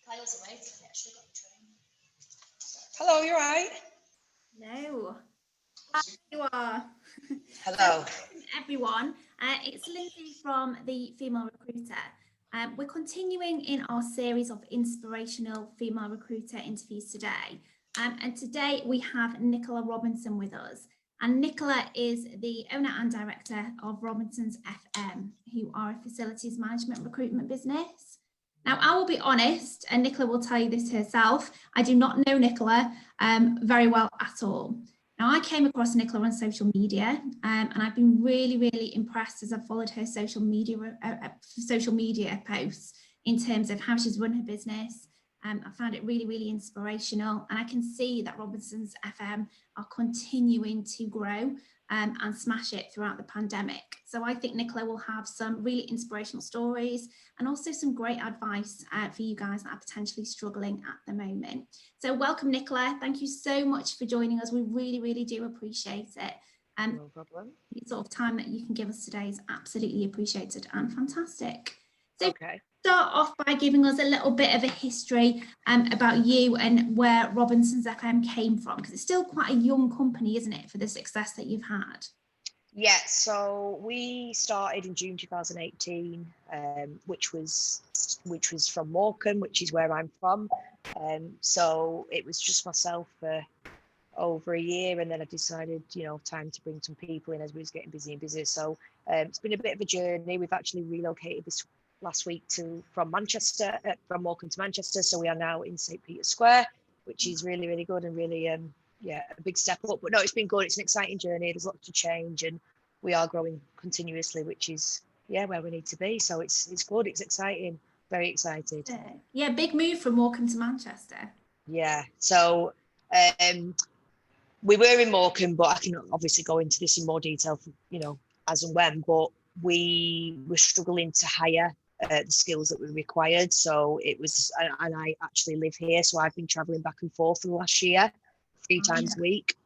Kyle's away today, actually got the train. Hello, you're right. Hello. How you are? Hello. Everyone. It's Lindsay from the Female Recruiter. We're continuing in our series of inspirational female recruiter interviews today. And today we have Nicola Robinson with us. And Nicola is the owner and director of Robinson's FM, who are a facilities management recruitment business. Now, I will be honest, and Nicola will tell you this herself, I do not know Nicola very well at all. Now, I came across Nicola on social media, and I've been really, really impressed as I've followed her social media posts in terms of how she's run her business. I found it really, really inspirational, and I can see that Robinson's FM are continuing to grow and smash it throughout the pandemic. So I think Nicola will have some really inspirational stories and also some great advice for you guys that are potentially struggling at the moment. So welcome, Nicola. Thank you so much for joining us. We really, really do appreciate it. No problem. The sort of time that you can give us today is absolutely appreciated and fantastic. So Okay. Start off by giving us a little bit of a history about you and where Robinson's FM came from, because it's still quite a young company, isn't it, for the success that you've had? Yeah, so we started in June 2018, which was from Morecambe, which is where I'm from. So it was just myself for over a year, and then I decided, time to bring some people in as we was getting busy and busier. So it's been a bit of a journey. We've actually relocated this last week from Morecambe to Manchester. So we are now in St. Peter's Square, which is really, really good and really, a big step up. But no, it's been good. It's an exciting journey. There's lots to change, and we are growing continuously, which is, where we need to be. So it's good. It's exciting. Very excited. Yeah, big move from Morecambe to Manchester. Yeah. So we were in Morecambe, but I can obviously go into this in more detail, as and when. But we were struggling to hire the skills that we required. So it was, and I actually live here, so I've been traveling back and forth for the last year, 3 times a week.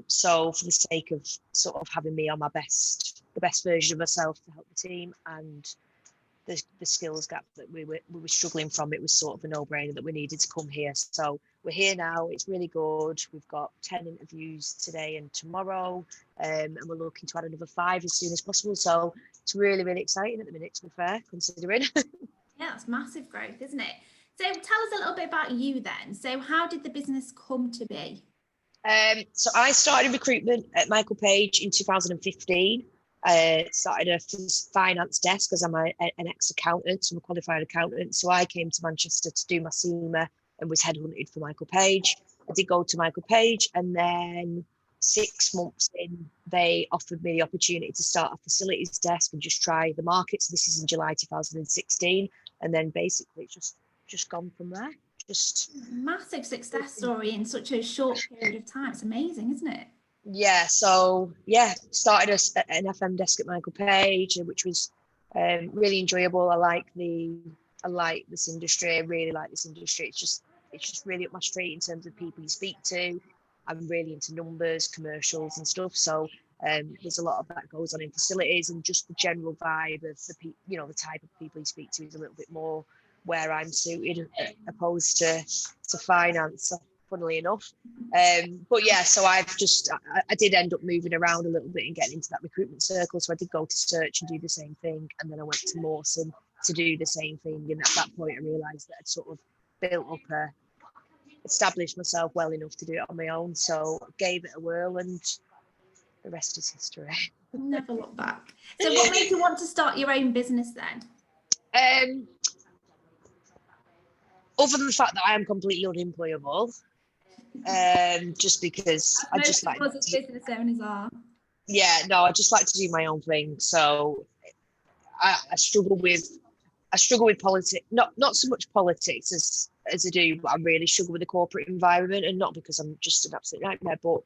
So for the sake of sort of having me on the best version of myself to help the team, and the skills gap that we were struggling from, it was sort of a no-brainer that we needed to come here. So we're here now. It's really good. We've got 10 interviews today and tomorrow, and we're looking to add another 5 as soon as possible. So it's really, really exciting at the minute, to be fair, considering. Yeah, it's massive growth, isn't it? So tell us a little bit about you then. So how did the business come to be? So I started recruitment at Michael Page in 2015. Started a finance desk because I'm an ex-accountant, so I'm a qualified accountant. So I came to Manchester to do my SEMA and was headhunted for Michael Page. I did go to Michael Page, and then 6 months in, they offered me the opportunity to start a facilities desk and just try the market. So this is in July 2016, and then basically it's just gone from there. Just massive success story in such a short period of time. It's amazing, isn't it? Yeah, so started an FM desk at Michael Page, which was really enjoyable. I like this industry. I really like this industry. It's just really up my street in terms of people you speak to. I'm really into numbers, commercials and stuff. So there's a lot of that goes on in facilities, and just the general vibe of the type of people you speak to is a little bit more where I'm suited, opposed to finance, funnily enough. But yeah, so I did end up moving around a little bit and getting into that recruitment circle. So I did go to Search and do the same thing, and then I went to Mawson to do the same thing. And at that point, I realised that I'd sort of built up established myself well enough to do it on my own. So I gave it a whirl, and the rest is history. Never look back. So what made you want to start your own business then? Other than the fact that I am completely unemployable, just because I just like most business owners are. Yeah, no, I just like to do my own thing. So I struggle with politics, not so much politics as I do, but I really struggle with the corporate environment, and not because I'm just an absolute nightmare, but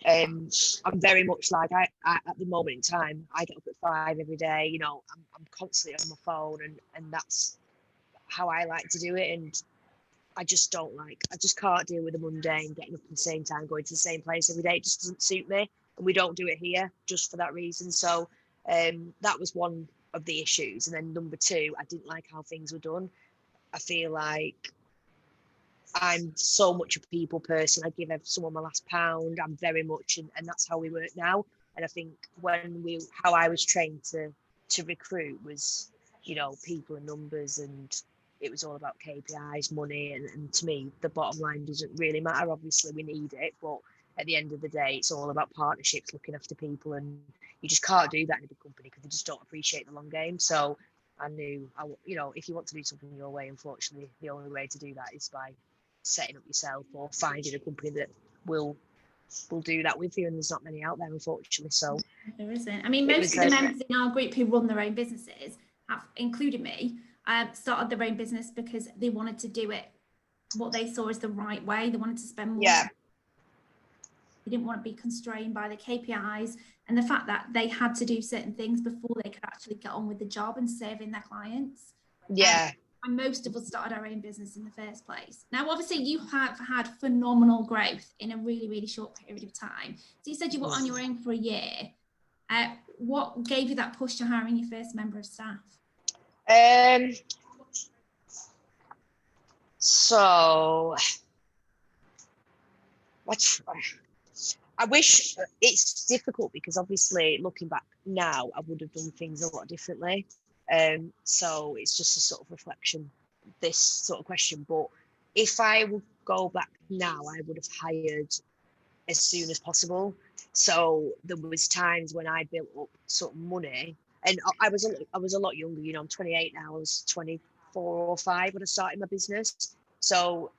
I'm very much like I at the moment in time, I get up at 5 every day. I'm constantly on my phone, and that's how I like to do it. And I just can't deal with the mundane, getting up at the same time, going to the same place every day. It just doesn't suit me, and we don't do it here just for that reason. So that was one of the issues. And then number 2, I didn't like how things were done. I feel like I'm so much a people person. I give someone my last pound. I'm very much, and that's how we work now. And I think how I was trained to recruit was, people and numbers, and it was all about KPIs, money, and to me, the bottom line doesn't really matter. Obviously, we need it, but at the end of the day, it's all about partnerships, looking after people, and you just can't do that in a big company because they just don't appreciate the long game. So I knew, if you want to do something your way, unfortunately, the only way to do that is by setting up yourself or finding a company that will do that with you, and there's not many out there, unfortunately. So there isn't. I mean, most of the members in our group who run their own businesses have, including me, started their own business because they wanted to do it what they saw as the right way. They wanted to spend more time. They didn't want to be constrained by the KPIs and the fact that they had to do certain things before they could actually get on with the job and serving their clients. And most of us started our own business in the first place. Now, obviously, you have had phenomenal growth in a really, really short period of time. So you said you were on your own for a year. What gave you that push to hiring your first member of staff? So I wish, it's difficult because obviously looking back now, I would have done things a lot differently. So it's just a sort of reflection, this sort of question. But if I would go back now, I would have hired as soon as possible. So there was times when I built up sort of money, and I was a lot younger. I'm 28 now. I was 24 or 5 when I started my business. So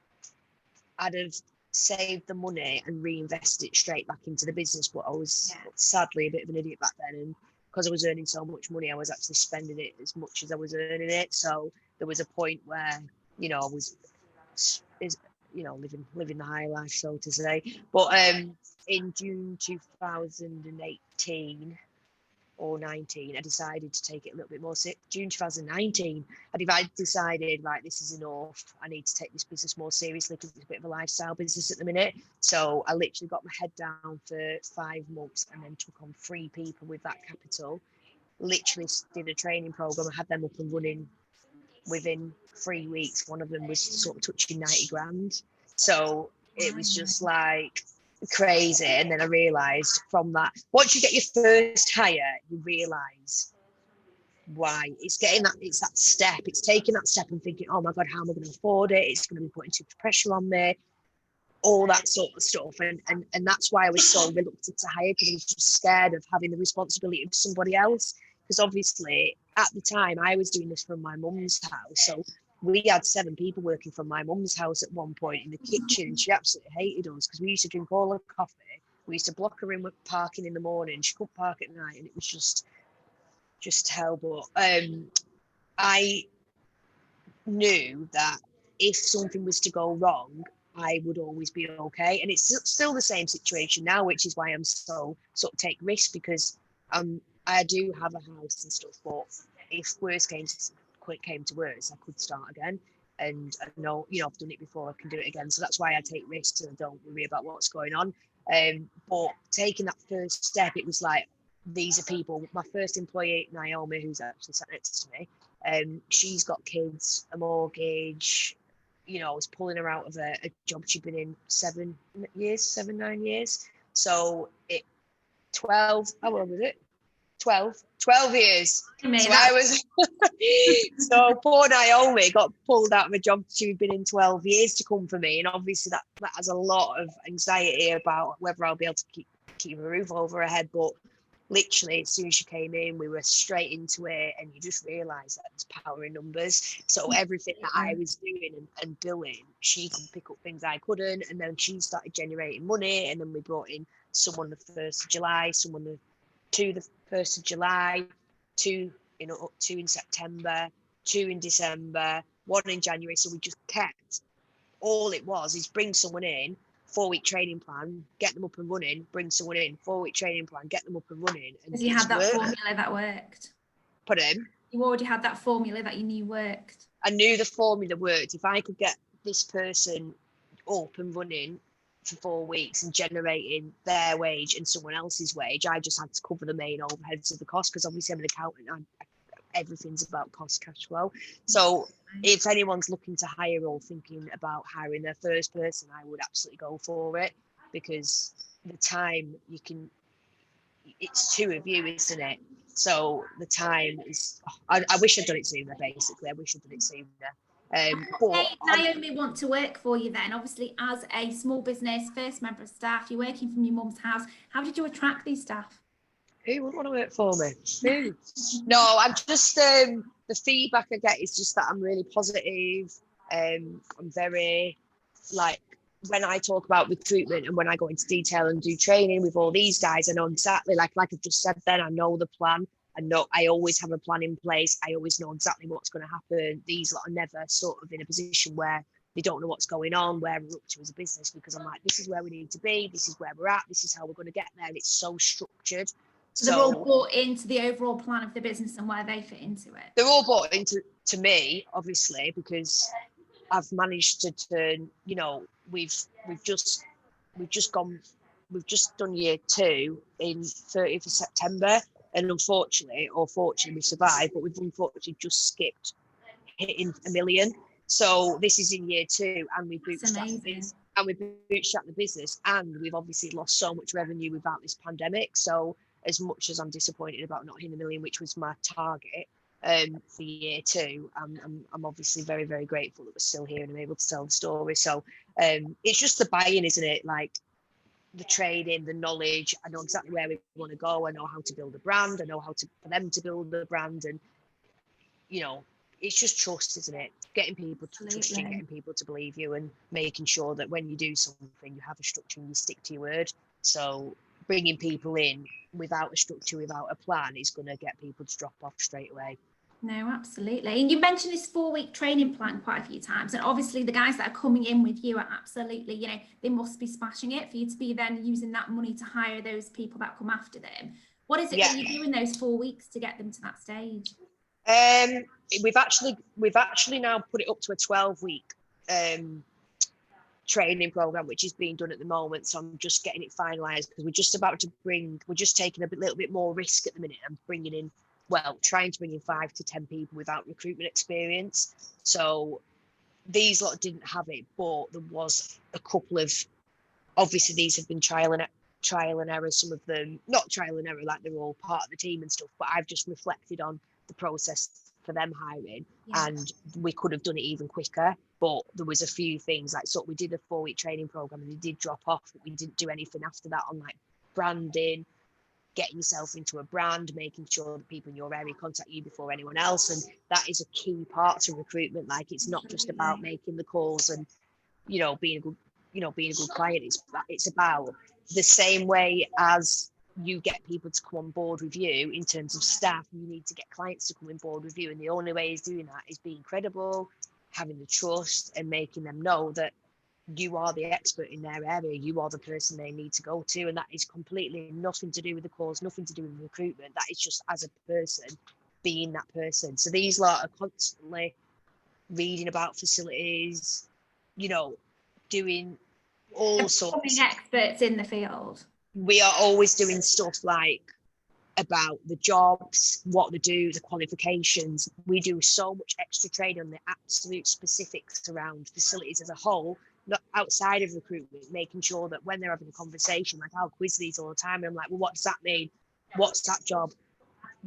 I'd have saved the money and reinvest it straight back into the business. But I was sadly a bit of an idiot back then, and because I was earning so much money, I was actually spending it as much as I was earning it. So there was a point where, I was, living the high life, so to say. But in June 2018 or 19, I decided to take it a little bit more. June 2019, I decided, right, this is enough. I need to take this business more seriously because it's a bit of a lifestyle business at the minute. So I literally got my head down for 5 months and then took on 3 people with that capital. Literally did a training program. I had them up and running within 3 weeks. One of them was sort of touching 90 grand. So it was just like crazy. And then I realized from that, once you get your first hire, you realize why it's that step. It's taking that step and thinking, oh my God, how am I going to afford it? It's going to be putting too much pressure on me, all that sort of stuff. And that's why I was so reluctant to hire, because I was just scared of having the responsibility of somebody else. Because obviously at the time I was doing this from my mum's house. So we had 7 people working from my mum's house at one point in the kitchen, and she absolutely hated us because we used to drink all her coffee. We used to block her in with parking in the morning. She couldn't park at night, and it was just hell. But I knew that if something was to go wrong, I would always be okay. And it's still the same situation now, which is why I'm so sort of take risks, because I do have a house and stuff, but if worst came to worst, I could start again. And I know, I've done it before, I can do it again. So that's why I take risks and I don't worry about what's going on. But taking that first step, it was like, these are people. My first employee, Naomi, who's actually sat next to me, she's got kids, a mortgage. I was pulling her out of a job she'd been in 9 years. So 12, how old was it? 12 years. So I was, so poor Naomi got pulled out of a job she'd been in 12 years to come for me. And obviously that has a lot of anxiety about whether I'll be able to keep a roof over her head. But literally, as soon as she came in, we were straight into it, and you just realise that there's power in numbers. So everything that I was doing and doing, she could pick up things I couldn't, and then she started generating money, and then we brought in someone the 1st of July, someone the 1st of July, 2 in September, 2 in December, 1 in January. So we just kept, all it was is bring someone in, 4-week training plan, get them up and running, bring someone in, 4-week training plan, get them up and running. Because you had that formula that worked. Pardon? You already had that formula that you knew worked. I knew the formula worked. If I could get this person up and running for 4 weeks and generating their wage and someone else's wage, I just had to cover the main overheads of the cost, because obviously I'm an accountant. everything's about cost cash flow. So if anyone's looking to hire or thinking about hiring their first person, I would absolutely go for it, because the time you can, it's two of you, isn't it? So the time is, I wish I'd done it sooner, basically. I wish I'd done it sooner. But Naomi want to work for you then? Obviously, as a small business, first member of staff, you're working from your mum's house. How did you attract these staff? Who would want to work for me? Who? No, I'm just, the feedback I get is just that I'm really positive. I'm very, like, when I talk about recruitment and when I go into detail and do training with all these guys, I know exactly, like I've just said then, I know the plan. I always have a plan in place. I always know exactly what's going to happen. These lot are never sort of in a position where they don't know what's going on, where we're up to as a business, because I'm like, this is where we need to be. This is where we're at. This is how we're going to get there. And it's so structured. So they're all bought into the overall plan of the business and where they fit into it. They're all bought into me, obviously, because I've managed to turn, we've just done year 2 in 30th of September, and unfortunately, or fortunately, we survived, but we've unfortunately just skipped hitting 1 million. So this is in year 2, and we've bootstrapped the business, and we've obviously lost so much revenue without this pandemic. So as much as I'm disappointed about not hitting 1 million, which was my target for year 2, I'm obviously very, very grateful that we're still here and I'm able to tell the story. So it's just the buy-in, isn't it? Like the training, the knowledge. I know exactly where we want to go. I know how to build a brand. I know how to for them to build the brand, and it's just trust, isn't it? Getting people to trust you, getting people to believe you, and making sure that when you do something, you have a structure and you stick to your word. So bringing people in without a structure, without a plan, is going to get people to drop off straight away. No, absolutely. And you mentioned this 4-week training plan quite a few times. And obviously the guys that are coming in with you are absolutely, they must be smashing it for you to be then using that money to hire those people that come after them. What is it that you do in those 4 weeks to get them to that stage? We've actually now put it up to a 12-week training program, which is being done at the moment. So I'm just getting it finalized, because we're just taking a little bit more risk at the minute and trying to bring in 5 to 10 people without recruitment experience. So these lot didn't have it, but there was a couple of, obviously these have been trial and error, some of them not trial and error, like they're all part of the team and stuff, but I've just reflected on the process for them hiring, and we could have done it even quicker, but there was a few things, like, so we did a 4-week training program and they did drop off, but we didn't do anything after that on like branding, getting yourself into a brand, making sure that people in your area contact you before anyone else. And that is a key part to recruitment. Like, it's not just about making the calls and being a good client. It's about the same way as you get people to come on board with you in terms of staff, you need to get clients to come on board with you, and the only way is doing that is being credible, having the trust, and making them know that you are the expert in their area, you are the person they need to go to. And that is completely nothing to do with the calls, nothing to do with recruitment. That is just as a person being that person. So these lot are constantly reading about facilities, doing all sorts. Experts in the field. We are always doing stuff like about the jobs, what they do, the qualifications. We do so much extra training on the absolute specifics around facilities as a whole, not outside of recruitment, making sure that when they're having a conversation, like, I'll quiz these all the time, and I'm like, well, what does that mean? What's that job?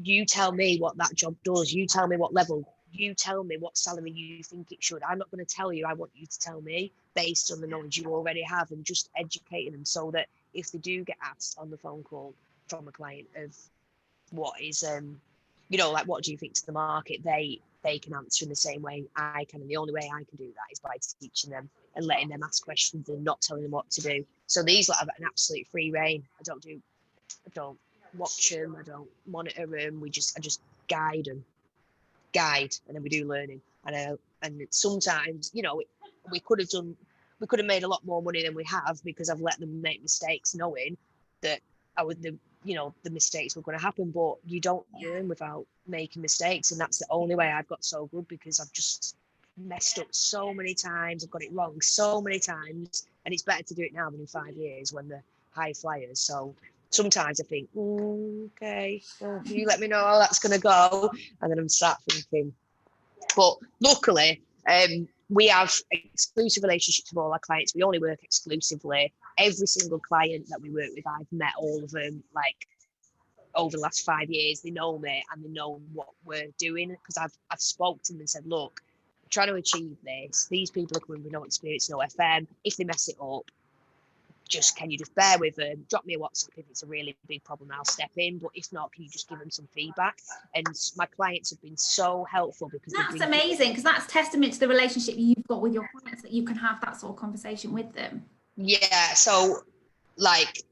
You tell me what that job does. You tell me what level. You tell me what salary you think it should. I'm not going to tell you. I want you to tell me based on the knowledge you already have, and just educating them so that if they do get asked on the phone call from a client of what is, like, what do you think to the market, they can answer in the same way I can. And the only way I can do that is by teaching them and letting them ask questions and not telling them what to do. So these lot have an absolute free reign. I don't watch them, I don't monitor them. I just guide, and then we do learning. And sometimes, we could have made a lot more money than we have, because I've let them make mistakes, knowing that the mistakes were going to happen. But you don't learn without making mistakes, and that's the only way I've got so good, because I've just messed up so many times. I've got it wrong so many times, and it's better to do it now than in 5 years when they're high flyers. So sometimes I think, okay, well, you let me know how that's going to go. And then I'm sat thinking, but luckily, we have exclusive relationships with all our clients. We only work exclusively. Every single client that we work with, I've met all of them, like, over the last 5 years. They know me and they know what we're doing, because I've spoke to them and said, look, I'm trying to achieve this. These people are coming with no experience, no FM. If they mess it up, can you just bear with them? Drop me a WhatsApp if it's a really big problem. I'll step in. But if not, can you just give them some feedback? And my clients have been so helpful because that's amazing, because that's testament to the relationship you've got with your clients, that you can have that sort of conversation with them. Yeah. So, like,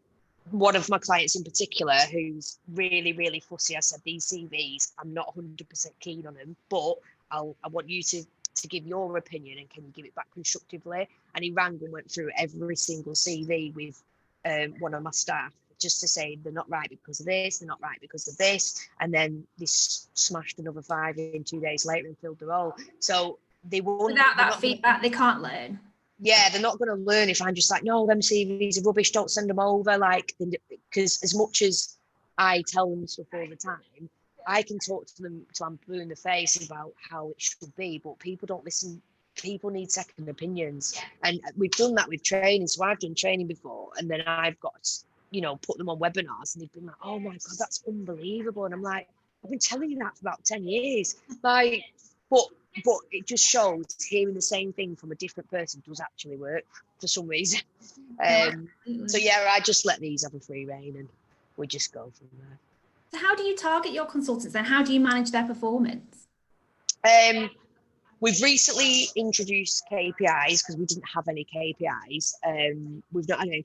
one of my clients in particular, who's really, really fussy, I said, these CVs, I'm not 100% keen on them, but I want you to give your opinion, and can you give it back constructively? And he rang and went through every single CV with one of my staff, just to say they're not right because of this, they're not right because of this, and then this smashed another 5 in 2 days later and filled the role. So they won't, without that feedback, they can't learn. Yeah, they're not going to learn if I'm just like, no, them CVs are rubbish, don't send them over. Like, because as much as I tell them stuff all the time, I can talk to them till I'm blue in the face about how it should be, but people don't listen. People need second opinions. And we've done that with training. So I've done training before, and then I've got, put them on webinars, and they've been like, oh my God, that's unbelievable. And I'm like, I've been telling you that for about 10 years. Like, but it just shows hearing the same thing from a different person does actually work for some reason. So yeah, I just let these have a free rein and we just go from there. So how do you target your consultants and how do you manage their performance? We've recently introduced KPIs because we didn't have any KPIs. We've not had any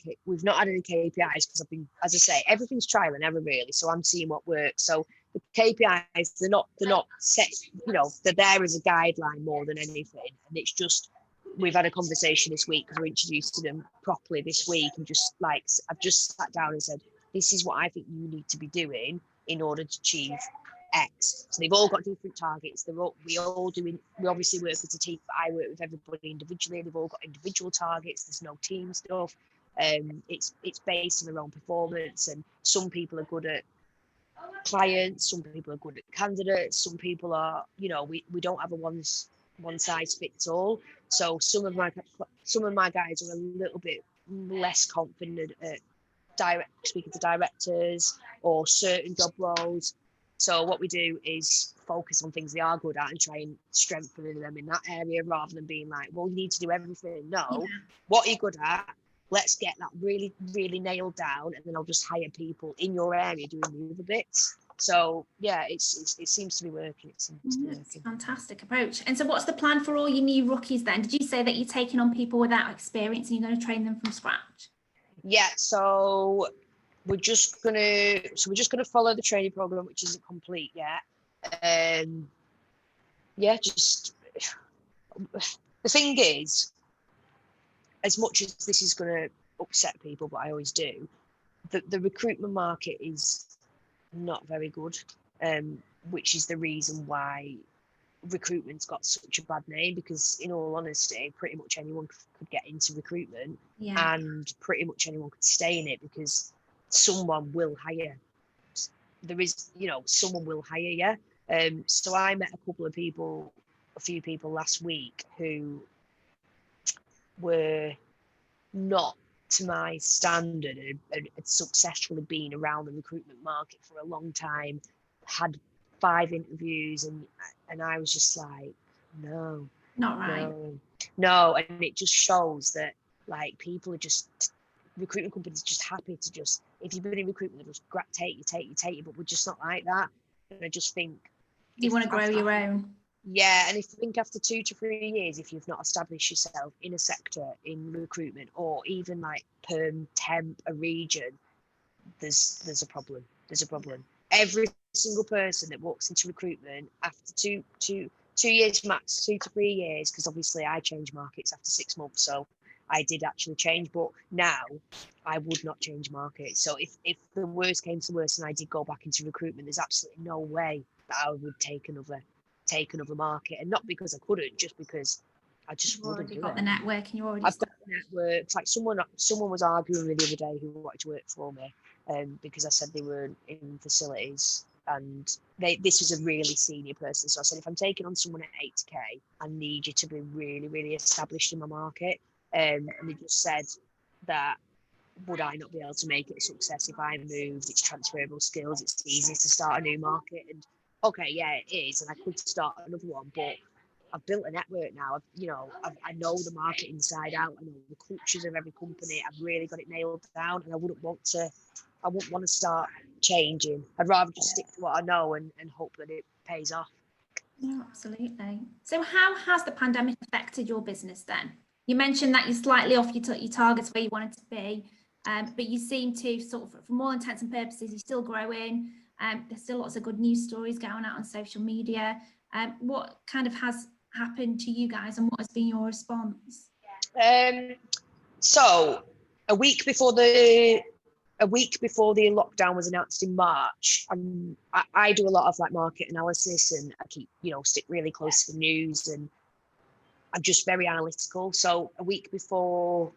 KPIs because as I say, everything's trial and error really. So I'm seeing what works. So the KPIs, they're not set, they're there as a guideline more than anything. And it's just, we've had a conversation this week because we're introducing them properly this week, and just like, I've just sat down and said, this is what I think you need to be doing in order to achieve X. So they've all got different targets. We obviously work as a team, but I work with everybody individually. They've all got individual targets. There's no team stuff. It's based on their own performance, and some people are good at clients, some people are good at candidates, some people are, we don't have a one size fits all. So some of my guys are a little bit less confident at speaking to directors or certain job roles. So what we do is focus on things they are good at and try and strengthen them in that area, rather than being like, well, you need to do everything. No, What are you good at? Let's get that really, really nailed down, and then I'll just hire people in your area doing the other bits. So yeah, it seems to be working. It's a fantastic approach. And so what's the plan for all your new rookies then? Did you say that you're taking on people without experience and you're going to train them from scratch? Yeah, so we're just gonna follow the training program, which isn't complete yet. Just the thing is, as much as this is going to upset people, but I always do, the recruitment market is not very good, which is the reason why recruitment's got such a bad name, because in all honesty, pretty much anyone could get into recruitment, and pretty much anyone could stay in it, because someone will hire. There is, someone will hire you. So I met a few people last week who were not to my standard, had successfully been around the recruitment market for a long time, had 5 interviews, and I was just like, no, not right. No, and it just shows that, like, people are just, recruitment companies are just happy to just, if you've been in recruitment, they'll just take you, but we're just not like that. And I just think you want to grow your own. Yeah, and if you think after 2 to 3 years, if you've not established yourself in a sector, in recruitment, or even like perm, temp, a region, there's a problem. There's a problem. Every single person that walks into recruitment after two years max, 2 to 3 years, because obviously I change markets after 6 months, so I did actually change, but now I would not change markets. So if the worst came to worst and I did go back into recruitment, there's absolutely no way that I would take another market, and not because I couldn't, just because I just wouldn't do it. You've got the network, and you already. I've got the network. It's like someone was arguing with me the other day who wanted to work for me, because I said they were in facilities, and this was a really senior person. So I said, if I'm taking on someone at 80k, I need you to be really, really established in my market. And they just said that, would I not be able to make it a success if I moved? It's transferable skills. It's easy to start a new market. And okay, yeah, it is. And I could start another one, but I've built a network now. I know the market inside out. I know the cultures of every company. I've really got it nailed down, and I wouldn't want to start changing. I'd rather just stick to what I know and hope that it pays off. No, absolutely. So how has the pandemic affected your business then? You mentioned that you're slightly off your targets where you wanted to be, but you seem to sort of, for all intents and purposes, you're still growing. There's still lots of good news stories going out on social media. What kind of has happened to you guys, and what has been your response? So a week before the lockdown was announced in March, I do a lot of like market analysis, and I keep, stick really close to the news, and I'm just very analytical. So a week before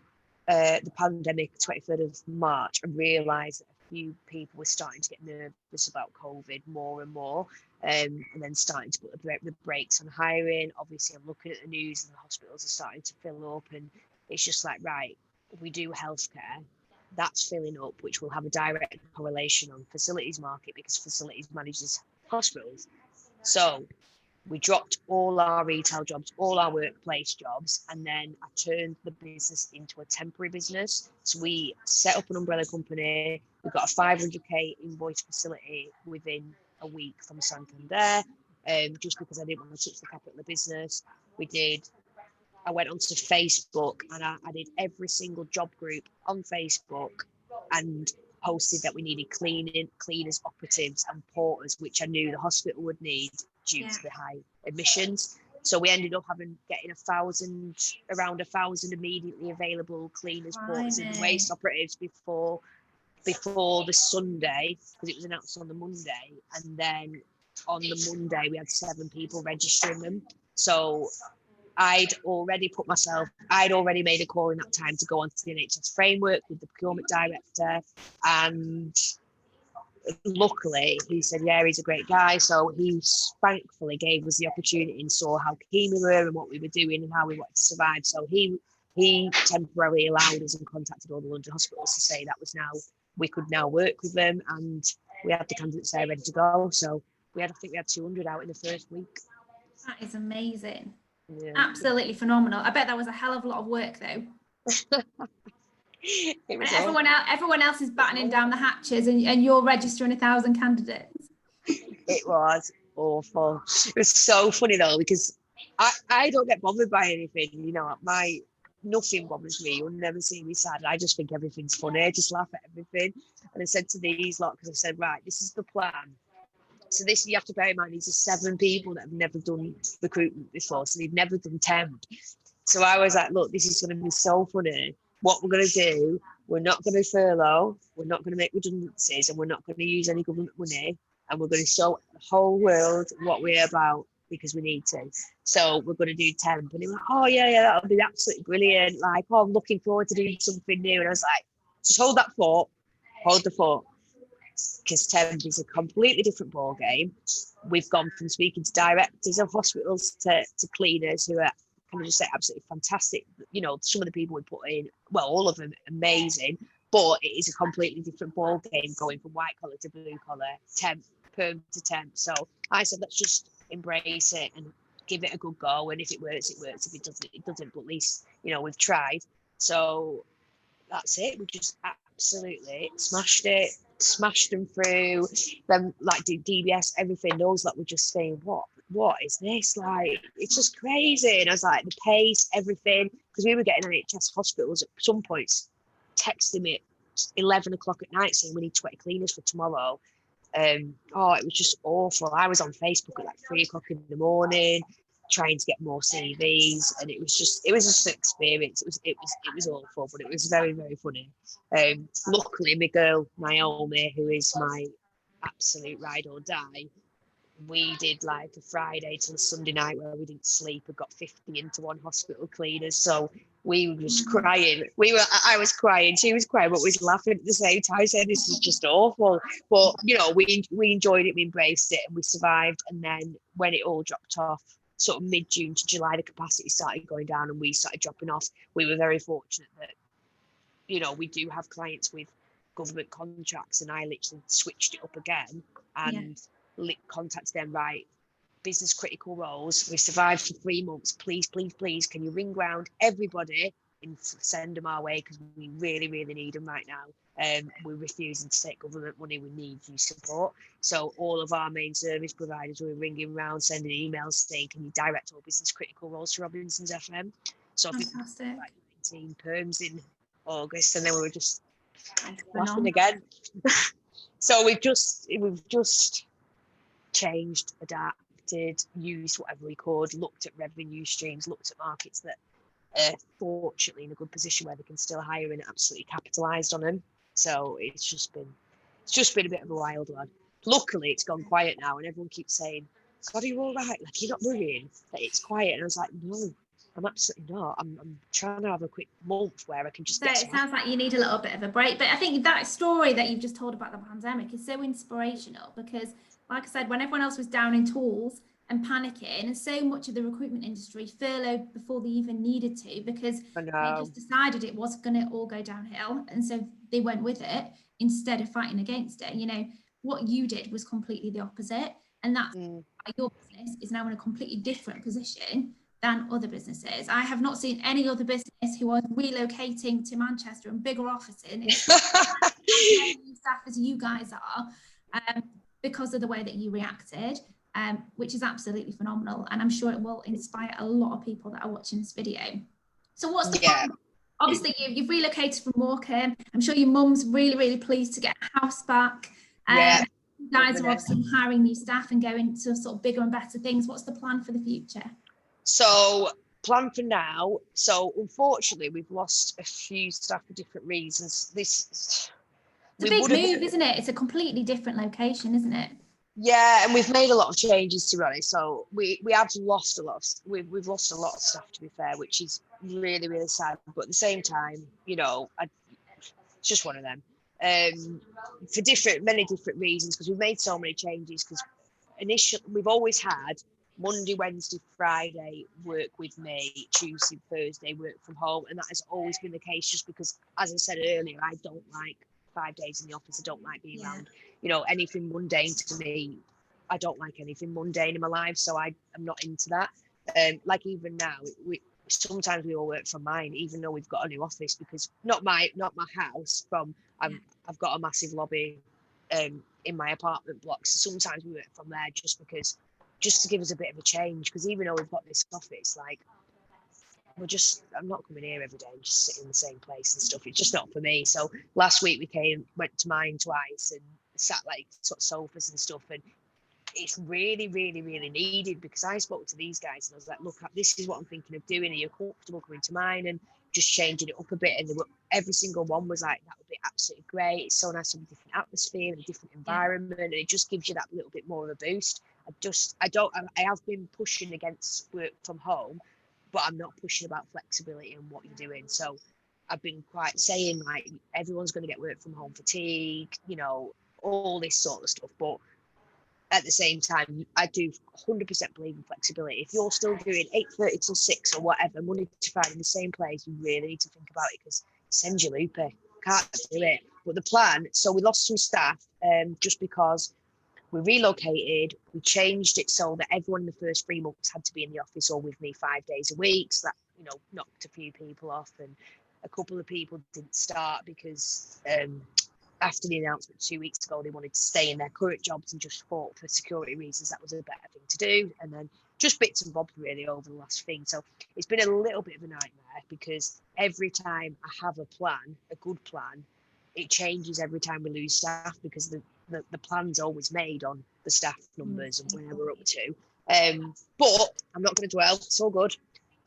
the pandemic, 23rd of March, I realised that a few people were starting to get nervous about COVID more and more, and then starting to put the brakes on hiring. Obviously, I'm looking at the news, and the hospitals are starting to fill up, and it's just like, right, if we do healthcare, that's filling up, which will have a direct correlation on facilities market, because facilities manages hospitals. So we dropped all our retail jobs, all our workplace jobs, and then I turned the business into a temporary business. So we set up an umbrella company. We got a 500k invoice facility within a week from Santander, just because I didn't want to touch the capital of the business. I went onto Facebook, and I did every single job group on Facebook and posted that we needed cleaners, operatives and porters, which I knew the hospital would need due to the high admissions. So we ended up getting around 1,000 immediately available cleaners, porters and waste operatives before the Sunday, because it was announced on the Monday. And then on the Monday, we had 7 people registering them. So I'd already made a call in that time to go onto the NHS framework with the procurement director, and luckily he said, yeah, he's a great guy. So he thankfully gave us the opportunity and saw how keen we were and what we were doing and how we wanted to survive. So he temporarily allowed us and contacted all the London hospitals to say that we could now work with them, and we had the candidates there ready to go. So I think we had 200 out in the first week. That is amazing. Yeah. Absolutely phenomenal. I bet that was a hell of a lot of work though. Everyone else is battening down the hatches, and you're registering 1,000 candidates. It was awful. It was so funny though, because I don't get bothered by anything. Nothing bothers me. You'll never see me sad. I just think everything's funny. I just laugh at everything. And I said to these lot, because I said, right, this is the plan. So this, you have to bear in mind, these are 7 people that have never done recruitment before. So they've never done temp. So I was like, look, this is going to be so funny. What we're going to do, we're not going to furlough, we're not going to make redundancies, and we're not going to use any government money. And we're going to show the whole world what we're about, because we need to. So we're going to do temp. And he went, oh, yeah, that'll be absolutely brilliant. Like, I'm looking forward to doing something new. And I was like, just hold that thought. Hold the thought. Because temp is a completely different ball game. We've gone from speaking to directors of hospitals to cleaners who are, can I just say, absolutely fantastic. Some of the people we put in, well, all of them amazing, but it is a completely different ball game going from white collar to blue collar, temp, perm to temp. So I said, let's just embrace it and give it a good go. And if it works, it works. If it doesn't, it doesn't. But at least, we've tried. So that's it. We just absolutely smashed them through. Then do DBS, everything. Those that were just saying, what is this? Like, it's just crazy. And I was like, the pace, everything, because we were getting NHS hospitals at some points texting me at 11 o'clock at night saying we need 20 cleaners for tomorrow. It was just awful. I was on Facebook at like 3 o'clock in the morning trying to get more CVs, and it was just an experience. It was awful, but it was very, very funny. Luckily, my girl Naomi, who is my absolute ride or die, we did like a Friday till a Sunday night where we didn't sleep and got 50 into one hospital cleaners. So we were just crying. I was crying, she was crying, but we was laughing at the same time, saying this is just awful. But we enjoyed it, we embraced it, and we survived. And then when it all dropped off, sort of mid-June to July, the capacity started going down and we started dropping off. We were very fortunate that, we do have clients with government contracts, and I literally switched it up again and contacted them, right, business critical roles. We survived for 3 months. Please, please, please, can you ring round everybody and send them our way, because we really, really need them right now. We're refusing to take government money. We need your support. So all of our main service providers were ringing round, sending emails saying, can you direct all business critical roles to Robinson's FM? So Fantastic. I think like 19 perms in August, and then we were just laughing again. So we've just changed, adapted, used whatever we could, looked at revenue streams, looked at markets that are fortunately in a good position where they can still hire and absolutely capitalised on them. So it's just been a bit of a wild one. Luckily, it's gone quiet now, and everyone keeps saying, God, are you all right? Like, you're not worrying that it's quiet? And I was like, no, I'm absolutely not. I'm trying to have a quick month where I can just it sounds like you need a little bit of a break. But I think that story that you've just told about the pandemic is so inspirational, because, like I said, when everyone else was down in tools and panicking, and so much of the recruitment industry furloughed before they even needed to, because they just decided it was going to all go downhill, and so they went with it instead of fighting against it. What you did was completely the opposite, and that's why your business is now in a completely different position than other businesses. I have not seen any other business who are relocating to Manchester and bigger offices staff as you guys are, because of the way that you reacted, which is absolutely phenomenal. And I'm sure it will inspire a lot of people that are watching this video. So what's the plan? Obviously, you've relocated from Morecambe. I'm sure your mum's really, really pleased to get a house back. You guys are obviously hiring new staff and going to sort of bigger and better things. What's the plan for the future? So, plan for now. So, unfortunately, we've lost a few staff for different reasons. It's a big move, isn't it? It's a completely different location, isn't it? Yeah, and we've made a lot of changes, to be honest. So we have lost a lot. We've lost a lot of staff, to be fair, which is really, really sad. But at the same time, it's just one of them. For many different reasons, because we've made so many changes. Because initially, we've always had Monday, Wednesday, Friday work with me, Tuesday, Thursday work from home, and that has always been the case. Just because, as I said earlier, I don't like 5 days in the office. I don't like being around, anything mundane to me. I don't like anything mundane in my life, so I'm not into that. Like even now, sometimes we all work from mine, even though we've got a new office, because not my house. I've got a massive lobby in my apartment block, so sometimes we work from there just to give us a bit of a change. Because even though we've got this office, like, I'm not coming here every day and just sitting in the same place and stuff. It's just not for me. So last week we went to mine twice and sat like sort of sofas and stuff, and it's really, really, really needed, because I spoke to these guys and I was like, look, this is what I'm thinking of doing. Are you comfortable coming to mine and just changing it up a bit? And every single one was like, that would be absolutely great. It's so nice to have a different atmosphere and a different environment, and it just gives you that little bit more of a boost. I have been pushing against work from home, but I'm not pushing about flexibility and what you're doing. So I've been quite saying, like, everyone's going to get work from home fatigue, all this sort of stuff. But at the same time, I do 100% believe in flexibility. If you're still doing 8:30 till 6 or whatever, Monday to Friday in the same place, you really need to think about it, because send you loopy. Can't do it. But the plan, so we lost some staff just because we relocated. We changed it so that everyone in the first 3 months had to be in the office or with me 5 days a week. So that, knocked a few people off, and a couple of people didn't start because after the announcement 2 weeks ago, they wanted to stay in their current jobs and just thought for security reasons that was a better thing to do. And then just bits and bobs really over the last thing. So it's been a little bit of a nightmare, because every time I have a plan, a good plan, it changes every time we lose staff, because the plan's always made on the staff numbers and where we're up to. But I'm not going to dwell. It's all good.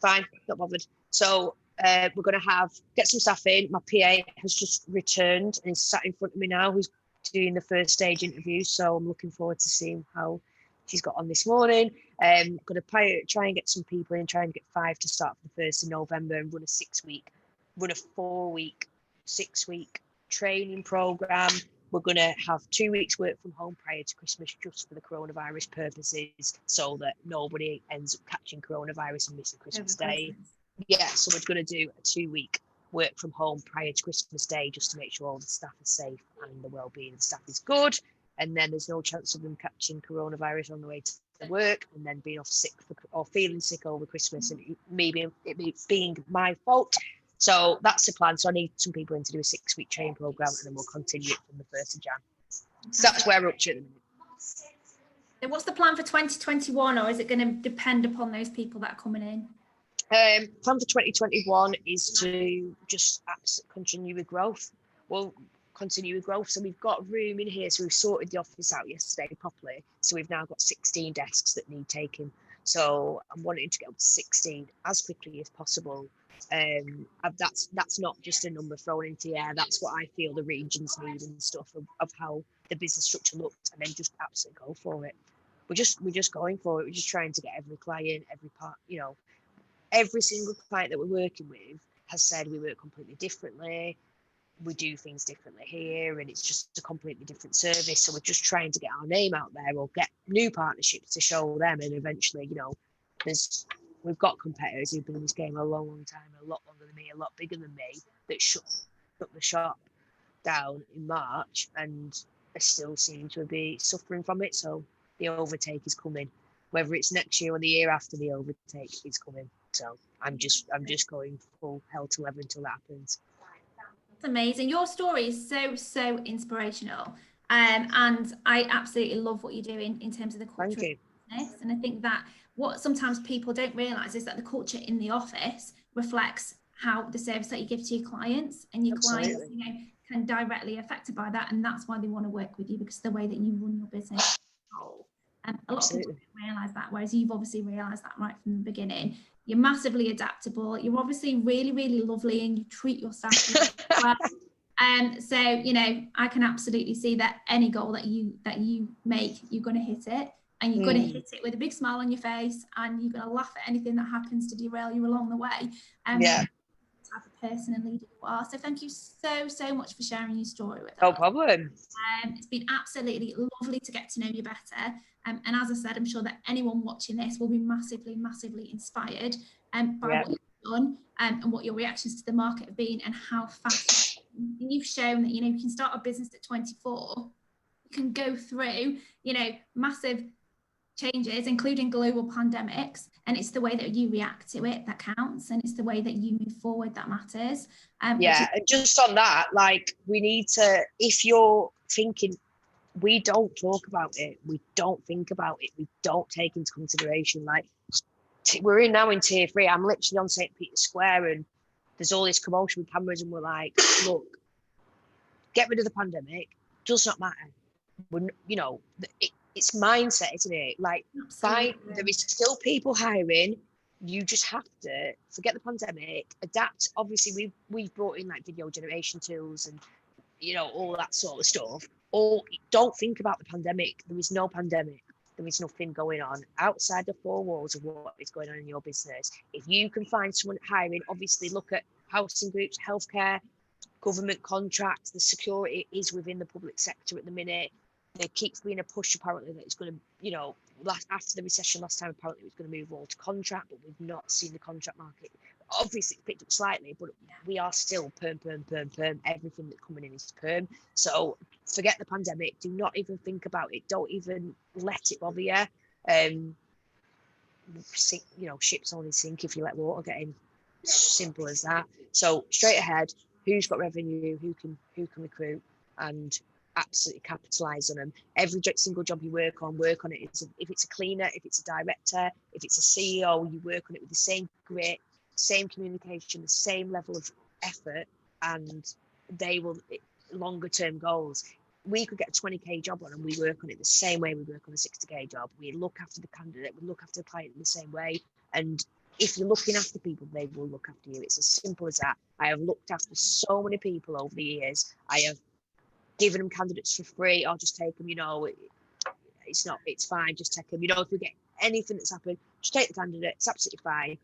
Fine. Not bothered. So we're going to get some staff in. My PA has just returned and is sat in front of me now, who's doing the first stage interview. So I'm looking forward to seeing how she's got on this morning. Going to try and get some people in, try and get 5 to start for the 1st of November and run a 4-week, 6-week training program. We're going to have 2 weeks work from home prior to Christmas, just for the coronavirus purposes, so that nobody ends up catching coronavirus and missing Christmas Day. Yeah, so we're going to do a 2-week work from home prior to Christmas Day, just to make sure all the staff is safe and the well-being of the staff is good. And then there's no chance of them catching coronavirus on the way to work and then being off sick or feeling sick over Christmas, and maybe it being my fault. So that's the plan. So I need some people in to do a 6-week training program, and then we'll continue it from the 1st of Jan. So that's where we're up to at the minute. So what's the plan for 2021, or is it going to depend upon those people that are coming in? Plan for 2021 is to just continue with growth. So we've got room in here. So we've sorted the office out yesterday properly. So we've now got 16 desks that need taking. So I'm wanting to get up to 16 as quickly as possible. That's not just a number thrown into the air. That's what I feel the regions need and stuff of how the business structure looks, and then just absolutely go for it. We're just going for it. We're just trying to get every client, every part, every single client that we're working with has said we work completely differently. We do things differently here, and it's just a completely different service. So we're just trying to get our name out there, or get new partnerships to show them. And eventually, we've got competitors who've been in this game a long time, a lot longer than me, a lot bigger than me, that shut the shop down in March and still seem to be suffering from it. So the overtake is coming. Whether it's next year or the year after, the overtake is coming. So I'm just going full hell to leather until that happens. That's amazing. Your story is so inspirational. And I absolutely love what you're doing in terms of the culture of business. And I think that what sometimes people don't realise is that the culture in the office reflects how the service that you give to your clients, and your clients, can directly affected by that. And that's why they want to work with you, because of the way that you run your business. A lot of people don't realise that, whereas you've obviously realised that right from the beginning. You're massively adaptable. You're obviously really, really lovely, and you treat your staff really well. So, I can absolutely see that any goal that you make, you're going to hit it, and you're going to hit it with a big smile on your face, and you're going to laugh at anything that happens to derail you along the way. Type of person and leader you are. So thank you so much for sharing your story with us. No problem. It's been absolutely lovely to get to know you better. And as I said, I'm sure that anyone watching this will be massively inspired by what you've done, and what your reactions to the market have been, and how fast you've shown that, you can start a business at 24. You can go through, massive changes, including global pandemics, and it's the way that you react to it that counts, and it's the way that you move forward that matters. And just on that, we need to, if you're thinking we don't talk about it, we don't think about it, we don't take into consideration, we're now in tier 3. I'm literally on St. Peter's Square, and there's all this commotion with cameras, and we're like, look, get rid of the pandemic, does not matter. It's mindset, isn't it? There is still people hiring. You just have to forget the pandemic, adapt. Obviously, we've brought in video generation tools and all that sort of stuff. Or don't think about the pandemic. There is no pandemic. There is nothing going on outside the 4 walls of what is going on in your business. If you can find someone hiring, obviously look at housing groups, healthcare, government contracts. The security is within the public sector at the minute. There keeps being a push, apparently, that it's going to, after the recession last time, apparently it was going to move all to contract, but we've not seen the contract market. Obviously, it's picked up slightly, but we are still perm. Everything that's coming in is perm. So forget the pandemic. Do not even think about it. Don't even let it bother you. Ships only sink if you let water get in. Simple as that. So straight ahead, who's got revenue, who can recruit, and absolutely capitalize on them. Every single job you work on it. If it's a cleaner, if it's a director, if it's a CEO, you work on it with the same grit, same communication, the same level of effort, and they will longer term goals. We could get a 20k job on, and we work on it the same way we work on a 60k job. We look after the candidate, we look after the client in the same way. And if you're looking after people, they will look after you. It's as simple as that. I have looked after so many people over the years. I have given them candidates for free, or just take them, it's fine, just take them. You know, if we get anything that's happened, just take the candidate, it's absolutely fine.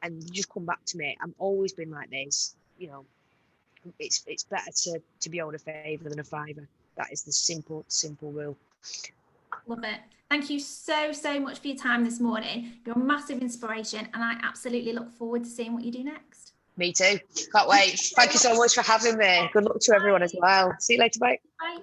And you just come back to me. I've always been like this, you know, it's better to be owed a favour than a fiver. That is the simple rule. Love it. Thank you so much for your time this morning. You're a massive inspiration, and I absolutely look forward to seeing what you do next. Me too. Can't wait. Thank you so much for having me. Good luck to everyone as well. See you later. Bye. Bye.